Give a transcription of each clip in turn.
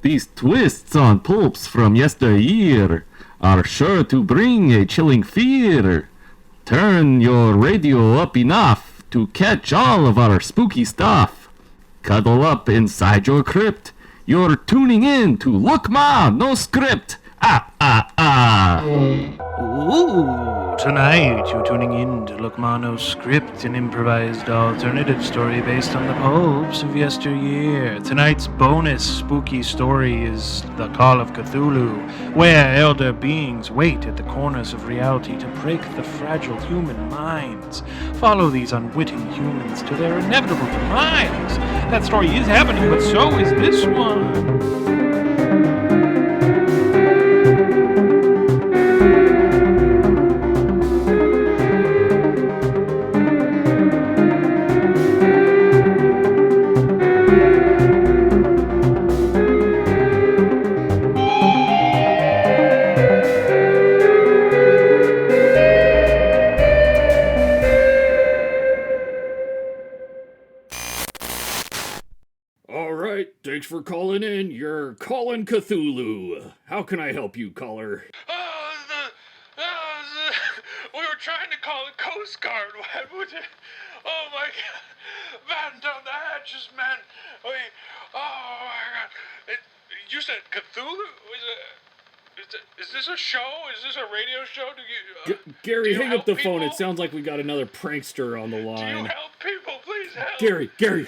These twists on pulps from yesteryear are sure to bring a chilling fear. Turn your radio up enough to catch all of our spooky stuff. Cuddle up inside your crypt. You're tuning in to Look Ma, No Script. Ah, ah, ah. Ooh, tonight you're tuning in to Lokmano's Script, an improvised alternative story based on the popes of yesteryear. Tonight's bonus spooky story is The Call of Cthulhu, where elder beings wait at the corners of reality to break the fragile human minds. Follow these unwitting humans to their inevitable demise. That story is happening, but so is this one. Thanks for calling in. You're calling Cthulhu. How can I help you, caller? We were trying to call the Coast Guard. What would it? Oh my God! Batten down the hatches, man. Oh my God! You said Cthulhu? Is this a show? Is this a radio show? Gary, hang up the phone. People? It sounds like we got another prankster on the Do you line. help people? Please help. Gary,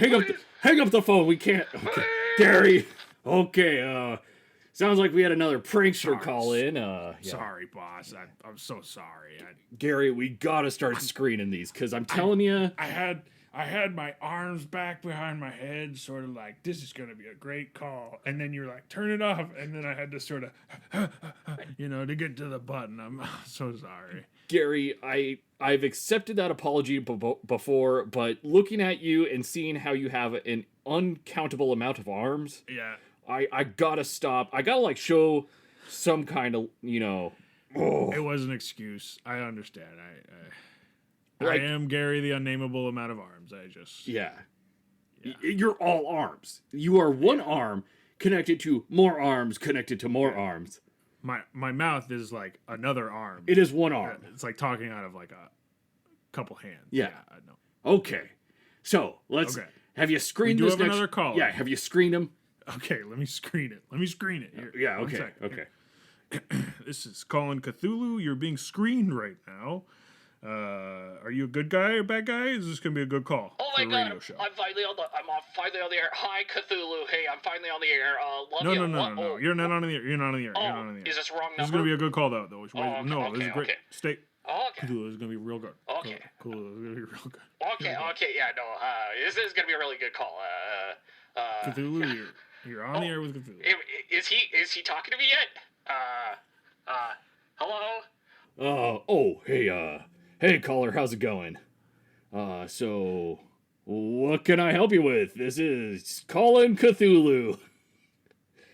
hang up the phone. We can't. Okay. Gary. Okay. Sounds like we had another prankster call in. Yeah. Sorry, boss. I'm so sorry. Gary, we gotta start screening these, because I'm telling you. I had my arms back behind my head, sort of like, this is going to be a great call. And then you're like, turn it off. And then I had to sort of, to get to the button. I'm so sorry. Gary, I've accepted that apology before, but looking at you and seeing how you have an uncountable amount of arms, yeah, I gotta stop. I gotta show some kind of, Oh. It was an excuse. I understand. I am Gary, the unnameable amount of arms. Yeah. You're all arms. You are one arm connected to more arms connected to more arms. My mouth is like another arm. It is one arm. It's like talking out of like a couple hands. Yeah. I know. Okay. So, have you screened this next... another call. Yeah, have you screened him? Okay, let me screen it. Here. Yeah, okay. This is Call of Cthulhu. You're being screened right now. Are you a good guy or bad guy? Is this gonna be a good call? Oh my God! Show? I'm finally on the air. Hi, Cthulhu. Hey, I'm finally on the air. No. You're not on the air. You're not on the air. Is this wrong number? This is gonna be a good call though. Okay, this is great. Okay. Stay. Okay. Cthulhu is gonna be real good. Okay. Cool. This is gonna be real good. Okay. Yeah. No. This is gonna be a really good call. Cthulhu, you're on the air with Cthulhu. Is he talking to me yet? Hello. Hey, caller, how's it going? So, what can I help you with? This is Calling Cthulhu.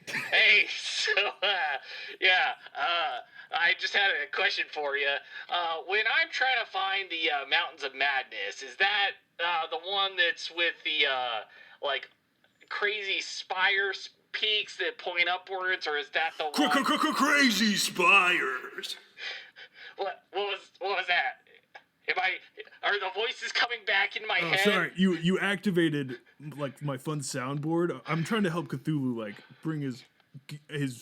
Hey, so, I just had a question for you. When I'm trying to find the Mountains of Madness, is that the one that's with the, crazy spires peaks that point upwards, or is that the one? Crazy spires. What was that? Are the voices coming back in my head? Sorry, you activated my fun soundboard. I'm trying to help Cthulhu bring his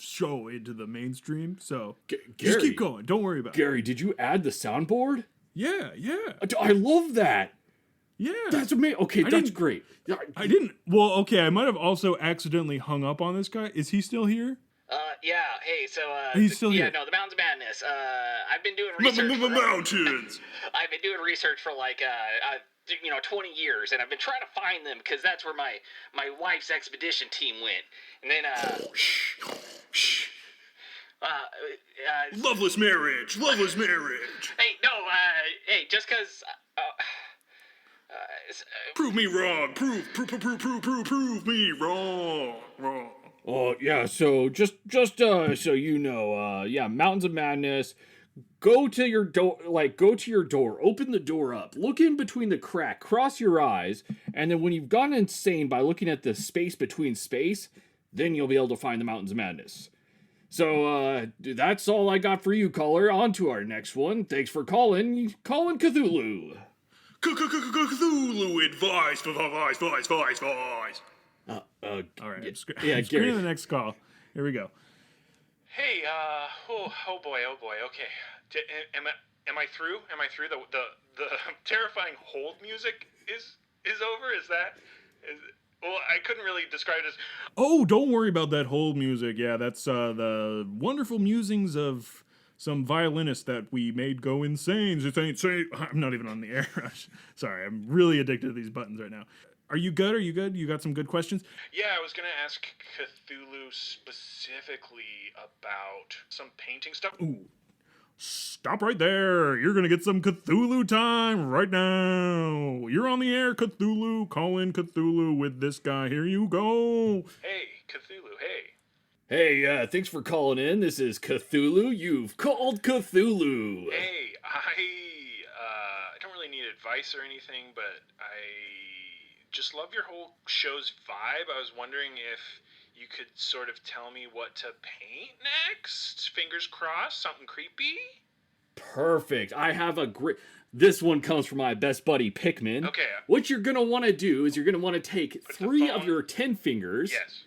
show into the mainstream. So just keep going. Don't worry about it. Gary, did you add the soundboard? Yeah. I love that. Yeah. That's amazing. Okay, that's great. I didn't. Well, okay, I might have also accidentally hung up on this guy. Is he still here? Yeah. Hey, so he's still here. Yeah, no, the Mountains of Madness. I've been doing research. Mountains. I've been doing research for 20 years, and I've been trying to find them because that's where my wife's expedition team went. And then Loveless marriage. Hey, no. Hey, just because. Prove me wrong. Prove me wrong. Oh, yeah, so just so you know, Mountains of Madness, go to your door, open the door up, look in between the crack, cross your eyes, and then when you've gone insane by looking at the space between space, then you'll be able to find the Mountains of Madness. So, that's all I got for you, caller. On to our next one. Thanks for calling Cthulhu. Cthulhu advice. All right. Yeah, I'm screening Gary. the next call. Here we go. Hey, oh boy. Okay, am I through? Am I through? The terrifying hold music is over. Well, I couldn't really describe it as. Oh, don't worry about that whole music. Yeah, that's the wonderful musings of some violinist that we made go insane. It ain't say I'm not even on the air. Sorry, I'm really addicted to these buttons right now. Are you good? You got some good questions? Yeah, I was gonna ask Cthulhu specifically about some painting stuff. Ooh. Stop right there. You're going to get some Cthulhu time right now. You're on the air, Cthulhu. Call in Cthulhu with this guy. Here you go. Hey, Cthulhu. Hey. Hey, thanks for calling in. This is Cthulhu. You've called Cthulhu. Hey, I don't really need advice or anything, but I just love your whole show's vibe. I was wondering if you could sort of tell me what to paint next. Fingers crossed, something creepy. Perfect. I have a great... This one comes from my best buddy, Pikmin. Okay. What you're going to want to do is you're going to want to take 3 of your 10 fingers. Yes.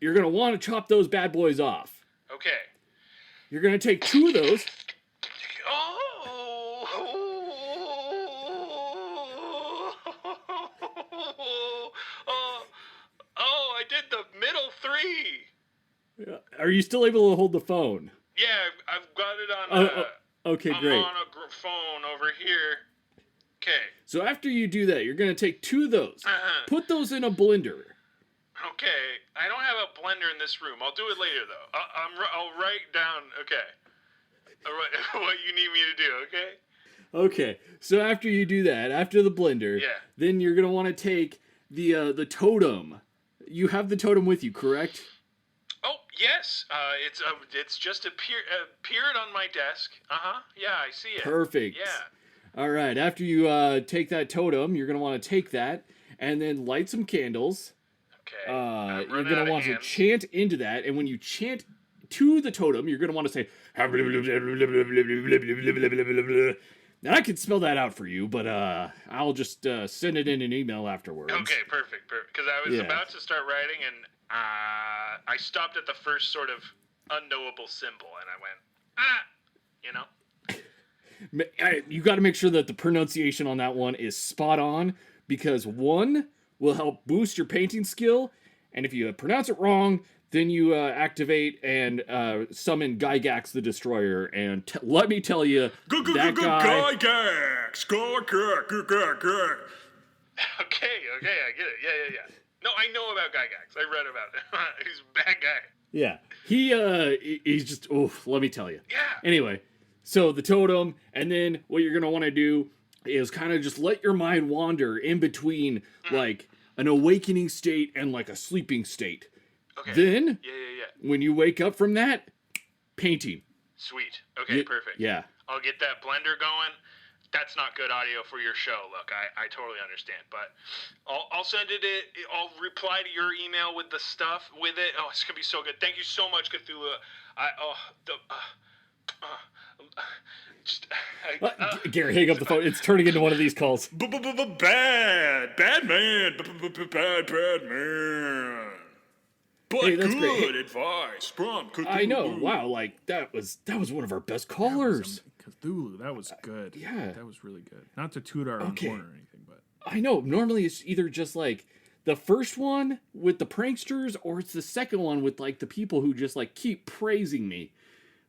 You're going to want to chop those bad boys off. Okay. You're going to take 2 of those. I did the middle 3. Are you still able to hold the phone? Yeah, I've got it on. Okay, I'm great. on a phone over here. Okay. So after you do that, you're going to take 2 of those. Uh-huh. Put those in a blender. Okay. I don't have a blender in this room. I'll do it later, though. I'll write down. Okay. What you need me to do. Okay. Okay. So after you do that, after the blender, Yeah. then you're going to want to take the totem. You have the totem with you, correct? Oh yes. It's just appeared on my desk. Yeah, I see it. Perfect. Yeah. All right. After you take that totem, you're going to want to take that and then light some candles. Okay. You're going to want to chant into that. And when you chant to the totem, you're going to want to say... Now, I can spell that out for you, but I'll just send it in an email afterwards. Okay, perfect. Because I was Yeah. about to start writing, and I stopped at the first sort of unknowable symbol, and I went, You got to make sure that the pronunciation on that one is spot on, because 1 will help boost your painting skill, and if you pronounce it wrong, then you activate and summon Gygax the Destroyer, and let me tell you, that guy... Gygax! Okay, I get it. Yeah. No, I know about Gygax. I read about it. He's a bad guy. Yeah, he's just, let me tell you. Yeah. Anyway, so the totem, and then what you're going to want to do is kind of just let your mind wander in between, like, an awakening state and, like, a sleeping state. Okay. Then, Yeah. when you wake up from that, painting. Sweet. Okay, perfect. Yeah. I'll get that blender going. That's not good audio for your show. Look, I totally understand, but I'll send it. I'll reply to your email with the stuff with it. Oh, it's gonna be so good. Thank you so much, Cthulhu. Gary, hang up the phone. It's turning into one of these calls. Bad man. But Hey, that's good great. advice from Cthulhu. I know. Wow, like that was one of our best callers. Cthulhu, that was good. Yeah. That was really good. Not to toot our own Okay. horn or anything, but I know. Normally it's either just like the first one with the pranksters, or it's the second one with like the people who just like keep praising me.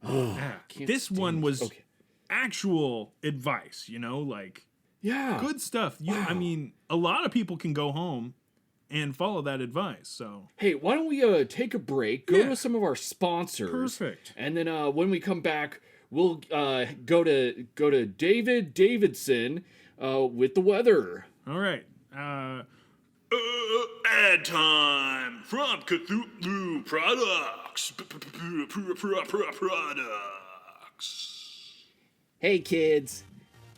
Oh, can't this stand one it. was Okay. actual advice, like Yeah. good stuff. I mean, a lot of people can go home and follow that advice. So Hey, why don't we take a break, go Yeah. to some of our sponsors, Perfect. and then when we come back, we'll go to David Davidson with the weather. all right. Ad time from Cthulhu Products. Products. Hey kids,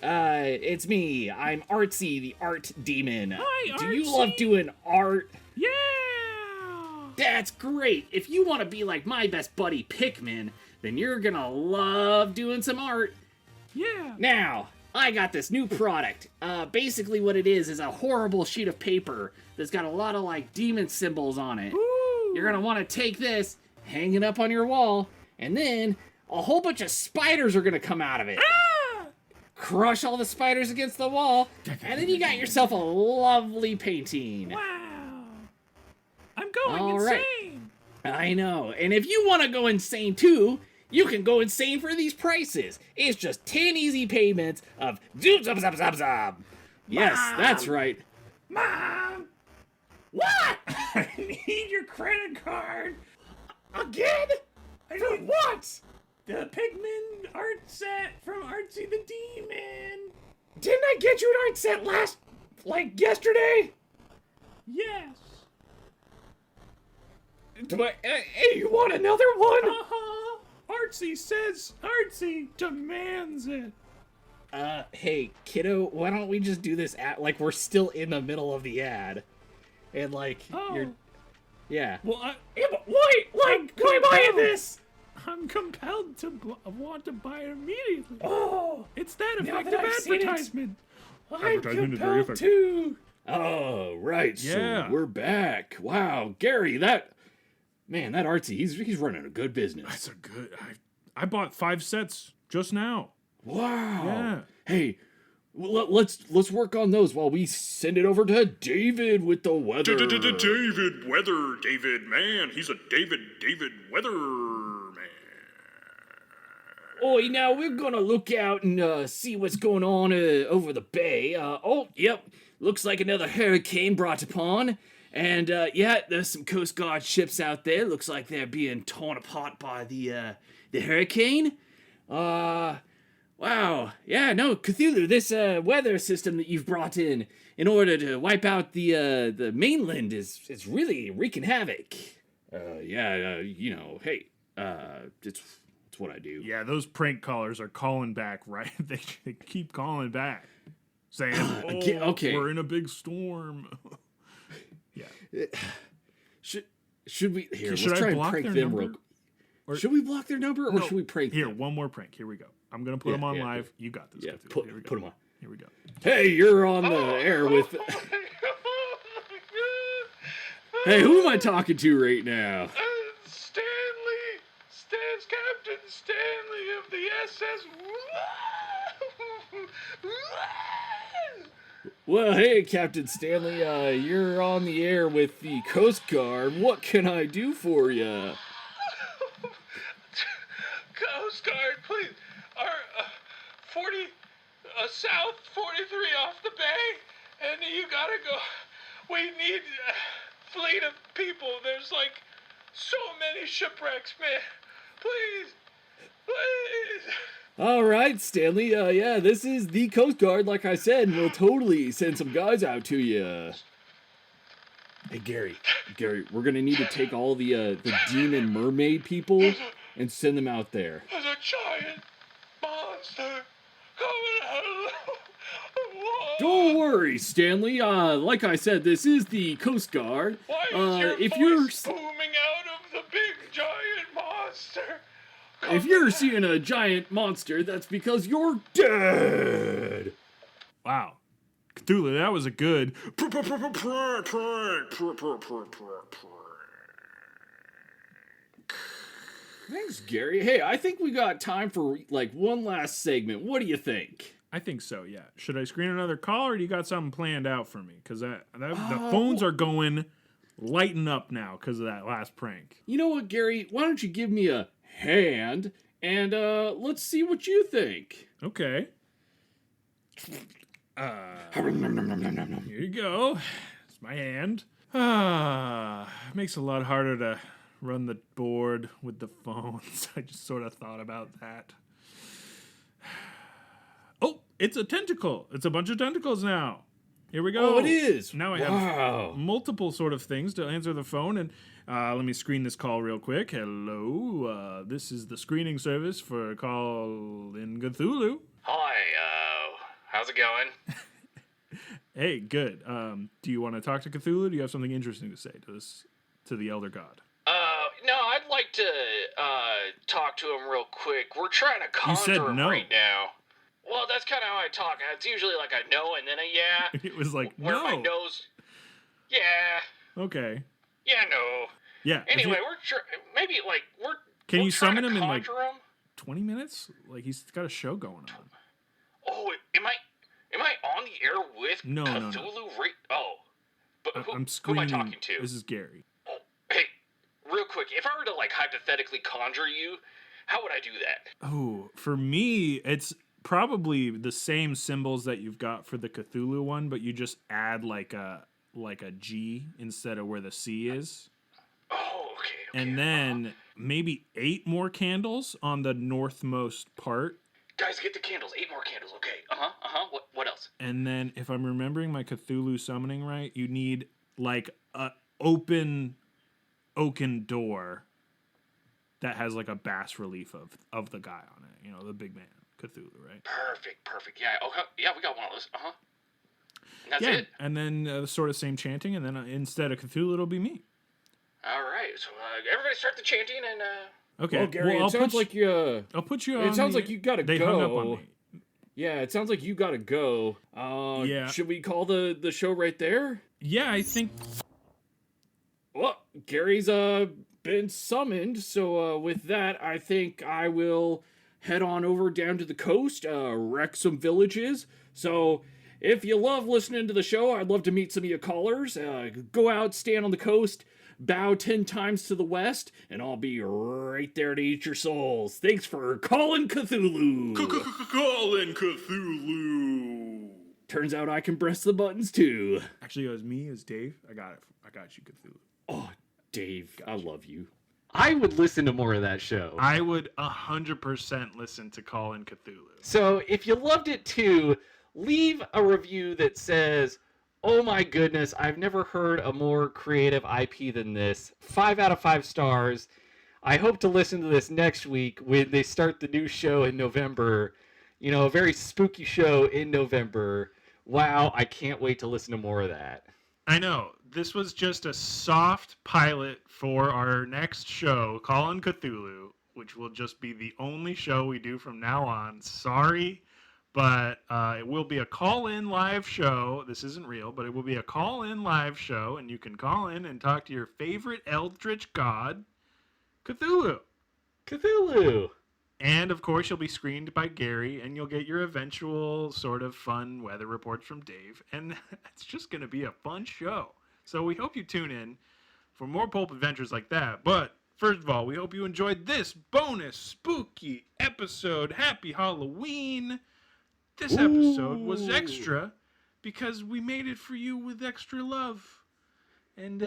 it's me. I'm Artsy, the art demon. Hi, Do you Artsy. love doing art? Yeah. That's great. If you want to be like my best buddy Pikmin, then you're gonna love doing some art. Yeah. Now, I got this new product. Basically what it is a horrible sheet of paper that's got a lot of like demon symbols on it. Ooh. You're gonna want to take this, hang it up on your wall, and then a whole bunch of spiders are gonna come out of it. Crush all the spiders against the wall, and then you got yourself a lovely painting. Wow. I'm going All right. insane. I know. And if you want to go insane too, you can go insane for these prices. It's just 10 easy payments of zoom zub zub zub zub. Yes, that's right. Mom, What? I need your credit card. Again? I don't What? the Pikmin art set from Artsy the Demon. Didn't I get you an art set yesterday? Yes. Hey, you want another one? Uh-huh. Artsy demands it. Hey, kiddo, why don't we just do this like we're still in the middle of the ad? And Oh. yeah. Well, Yeah, but why am I buying this? I'm compelled to want to buy it immediately. Oh, It's that Now that effective I've seen it. advertisement. I'm Advertisement is very compelled to. Oh, right. Yeah. So we're back. Wow, Gary, that Artsy, he's running a good business. That's a good. I bought 5 sets just now. Wow. Yeah. Hey, let's work on those while we send it over to David with the weather. David Weather, David, man. He's a David Weather man. Oi, now we're gonna look out and see what's going on over the bay. Yep, looks like another hurricane brought upon. And yeah, there's some Coast Guard ships out there. Looks like they're being torn apart by the hurricane. Wow. Yeah, no, Cthulhu, this weather system that you've brought in order to wipe out the mainland is really wreaking havoc. Hey, it's what I do. Yeah, those prank callers are calling back, right? They keep calling back, saying, okay. we're in a big storm." Yeah. Should we here? Should let's I try and block prank their them number? real. Or- Should we block their number or should we prank Here, them? one more prank. Here we go. I'm gonna put Yeah, them on yeah, live. You got this. Yeah, Cthulhu. Here we go. put them on. Here we go. Hey, you're on the air with. Hey, who am I talking to right now? Stan's Captain Stanley of the SS. Well, hey, Captain Stanley, you're on the air with the Coast Guard. What can I do for you? Coast Guard, please. Our 40 south 43 off the bay, and you gotta go. We need a fleet of people. There's like so many shipwrecks, man. Please. All right, Stanley. Yeah, this is the Coast Guard, like I said, and we'll totally send some guys out to you. Hey, Gary, we're gonna need to take all the demon mermaid people and send them out there. There's a giant monster coming out of the water. Don't worry, Stanley. Like I said, this is the Coast Guard. Why is your if voice booming out of the big giant monster? If you're seeing a giant monster, that's because you're dead. Wow, Cthulhu, that was a good. Thanks, Gary. Hey, I think we got time for one last segment. What do you think? I think so. Yeah. Should I screen another call, or do you got something planned out for me? Because the phones are going lighting up now because of that last prank. You know what, Gary? Why don't you give me a hand and let's see what you think. Okay. Here you go. It's my hand. It makes it a lot harder to run the board with the phones. I just sort of thought about that. Oh, it's a tentacle. It's a bunch of tentacles now. Here we go. Oh, it is. Now I have multiple sort of things to answer the phone, and let me screen this call real quick. Hello, this is the screening service for Call in Cthulhu. Hi, how's it going? Hey, good. Do you want to talk to Cthulhu? Do you have something interesting to say to this to the Elder God? No, I'd like to talk to him real quick. We're trying to You said conjure him no. right now. Well, that's kind of how I talk. It's usually like a no and then a yeah. It was like, where no. my nose. Yeah. Okay. Yeah, no. Yeah. Anyway, maybe like we're. Can we're you trying summon to him in like conjure him? 20 minutes? Like he's got a show going on. Oh, am I on the air with No. Cthulhu? Oh, but who I'm am I screaming. talking to? This is Gary. Oh, hey, real quick, if I were to like hypothetically conjure you, how would I do that? Oh, for me, it's probably the same symbols that you've got for the Cthulhu one, but you just add like a G instead of where the C is. Oh, okay. And then maybe 8 more candles on the northmost part. Guys, get the candles. 8 more candles. Okay. What else? And then, if I'm remembering my Cthulhu summoning right, you need like a open oaken door that has like a bas relief of the guy on it. You know, the big man, Cthulhu, right? Perfect. Yeah. Okay. Yeah, we got one of those. And that's Yeah. it. And then sort of same chanting, and then instead of Cthulhu, it'll be me. All right. So everybody start the chanting and. Okay. Well, Gary, I'll it sounds like you. I'll put you on. It sounds like you gotta they go. hung up on me. Yeah, it sounds like you gotta go. Yeah. Should we call the show right there? Yeah, I think. Well, Gary's been summoned, so with that, I think I will head on over down to the coast, wreck some villages. So if you love listening to the show, I'd love to meet some of you callers. Go out, stand on the coast, bow 10 times to the west, and I'll be right there to eat your souls. Thanks for calling Cthulhu. Calling Cthulhu. Turns out I can press the buttons too. Actually, it was me. It was Dave. I got it. I got you, Cthulhu. Oh, Dave, I love you. I would listen to more of that show. I would 100% listen to Call in Cthulhu. So if you loved it too, leave a review that says, "Oh my goodness, I've never heard a more creative IP than this." 5 out of 5 stars. I hope to listen to this next week when they start the new show in November. You know, a very spooky show in November. Wow, I can't wait to listen to more of that. I know. This was just a soft pilot for our next show, Call in Cthulhu, which will just be the only show we do from now on. Sorry, but it will be a call-in live show. This isn't real, but it will be a call-in live show, and you can call in and talk to your favorite eldritch god, Cthulhu. Cthulhu! And, of course, you'll be screened by Gary, and you'll get your eventual sort of fun weather reports from Dave. And it's just going to be a fun show. So we hope you tune in for more pulp adventures like that. But, first of all, we hope you enjoyed this bonus spooky episode. Happy Halloween! This episode was extra because we made it for you with extra love. And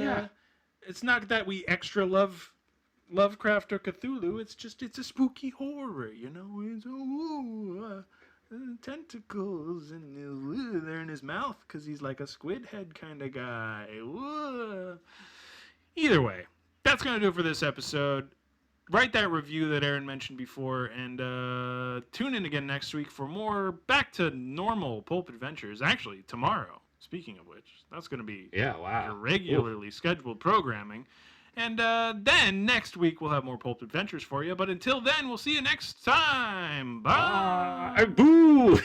it's not that we extra love Lovecraft or Cthulhu, it's a spooky horror, you know. It's tentacles and they're in his mouth because he's like a squid head kind of guy. Either way, that's gonna do it for this episode. Write that review that Aaron mentioned before, and tune in again next week for more back to normal pulp adventures. Actually, tomorrow. Speaking of which, that's gonna be your regularly scheduled programming. And then next week we'll have more pulp adventures for you. But until then, we'll see you next time. Bye. Boo!